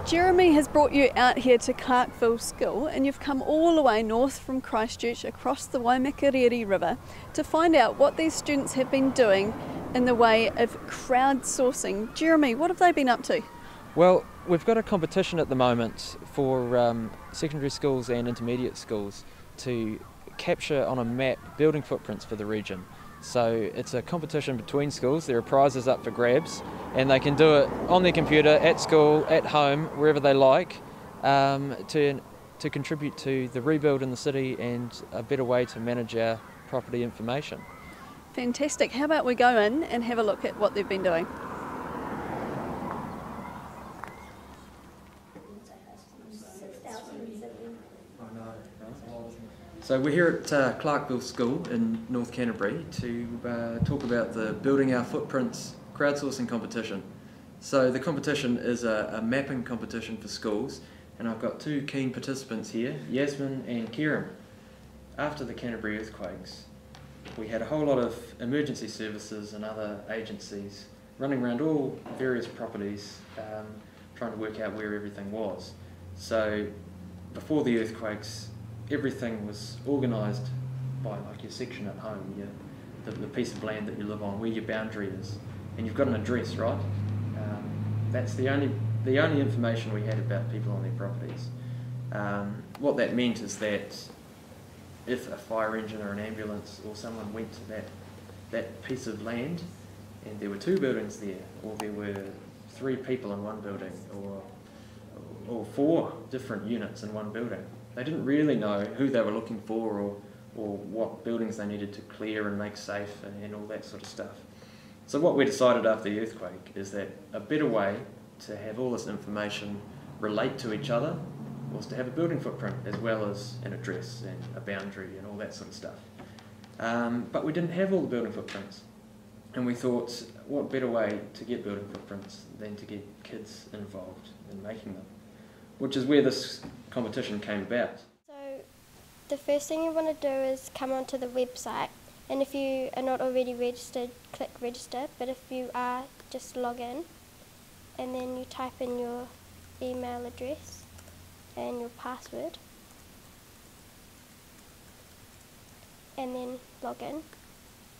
Jeremy has brought you out here to Clarkville School, and you've come all the way north from Christchurch across the Waimakariri River to find out what these students have been doing in the way of crowdsourcing. Jeremy, what have they been up to? Well, we've got a competition at the moment for secondary schools and intermediate schools to capture on a map building footprints for the region. So it's a competition between schools. There are prizes up for grabs, and they can do it on their computer, at school, at home, wherever they like, to contribute to the rebuild in the city and a better way to manage our property information. Fantastic. How about we go in and have a look at what they've been doing? So we're here at Clarkville School in North Canterbury to talk about the Building Our Footprints crowdsourcing competition. So the competition is a mapping competition for schools, and I've got two keen participants here, Yasmin and Kieran. After the Canterbury earthquakes, we had a whole lot of emergency services and other agencies running around all various properties trying to work out where everything was. So before the earthquakes, everything was organised by like your section at home, the piece of land that you live on, where your boundary is, and you've got an address, right? That's the only information we had about people on their properties. What that meant is that if a fire engine or an ambulance or someone went to that piece of land and there were two buildings there, or there were three people in one building, or four different units in one building, they didn't really know who they were looking for or what buildings they needed to clear and make safe and all that sort of stuff. So what we decided after the earthquake is that a better way to have all this information relate to each other was to have a building footprint as well as an address and a boundary and all that sort of stuff. But we didn't have all the building footprints, and we thought, what better way to get building footprints than to get kids involved in making them, which is where this competition came about. So the first thing you want to do is come onto the website, and if you are not already registered, click register, but if you are, just log in, and then you type in your email address and your password, and then log in,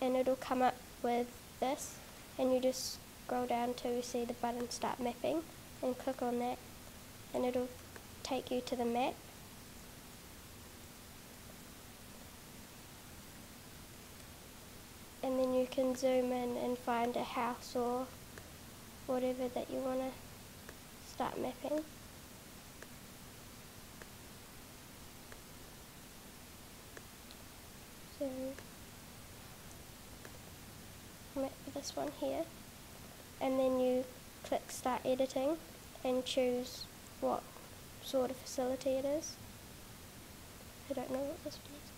and it'll come up with this, and you just scroll down till you see the button start mapping and click on that, and it'll take you to the map. And then you can zoom in and find a house or whatever that you want to start mapping. So map this one here, and then you click start editing and choose what sort of facility it is. I don't know what this one is.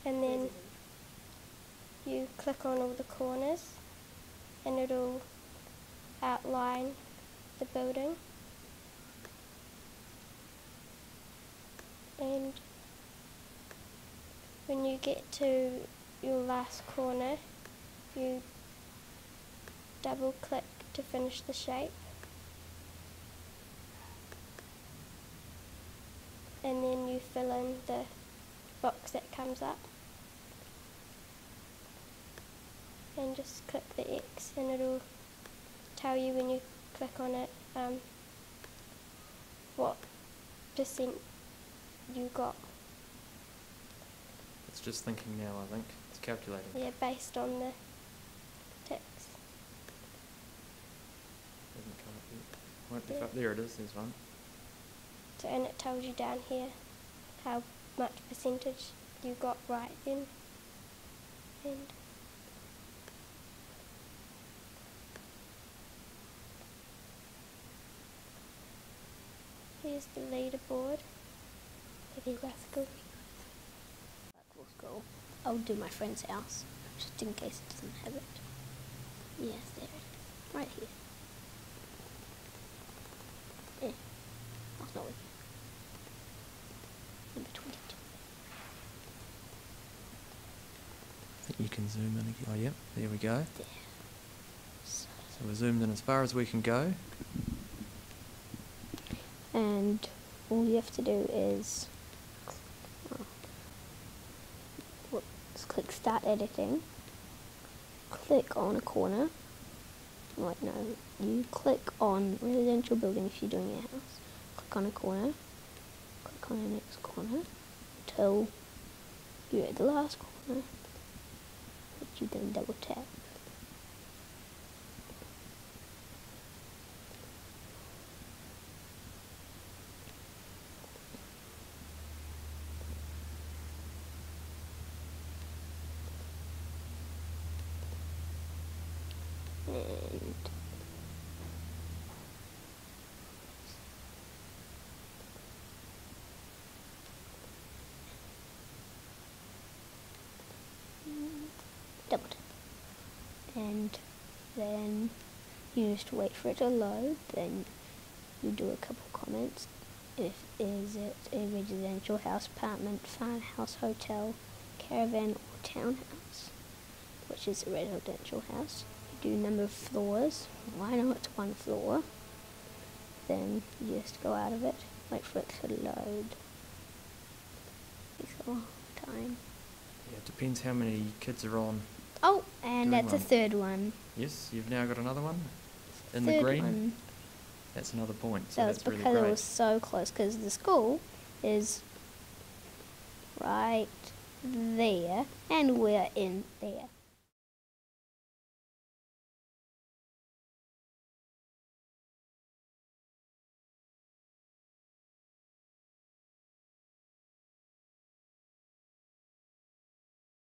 And then you click on all the corners and it'll outline the building. And when you get to your last corner, you double click to finish the shape. And then you fill in the box that comes up, and just click the X, and it'll tell you when you click on it what percent you got. It's just thinking now, I think. It's calculating. Yeah, based on the ticks. Doesn't come up yet. Won't be up. There it is, there's one. So, and it tells you down here how much percentage you got right then. And here's the leaderboard. Pretty rascal. Clarkville School. I'll do my friend's house, just in case it doesn't have it. Yes, there it is. Right here. Yeah. Oh, it's not with you. Number 22. I think you can zoom in again. Oh, yep, there we go. There. So So we're zoomed in as far as we can go. and all you have to do is let's click Start Editing, click on a corner. Wait, no, you click on residential building if you're doing your house. Click on a corner, click on the next corner until you're at the last corner, which you then double tap. And double tap. And then you just wait for it to load, then you do a couple comments. If is it a residential house, apartment, farmhouse, hotel, caravan or townhouse, which is a residential house. You do number of floors. Well, I know it's one floor. Then you just go out of it, wait for it to load. Takes a long time. Yeah, it depends how many kids are on. Oh, and that's a third one. Yes, you've now got another one in Third the green. one. That's another point, so That was that's really because great. it was so close, because the school is right there, and we're in there.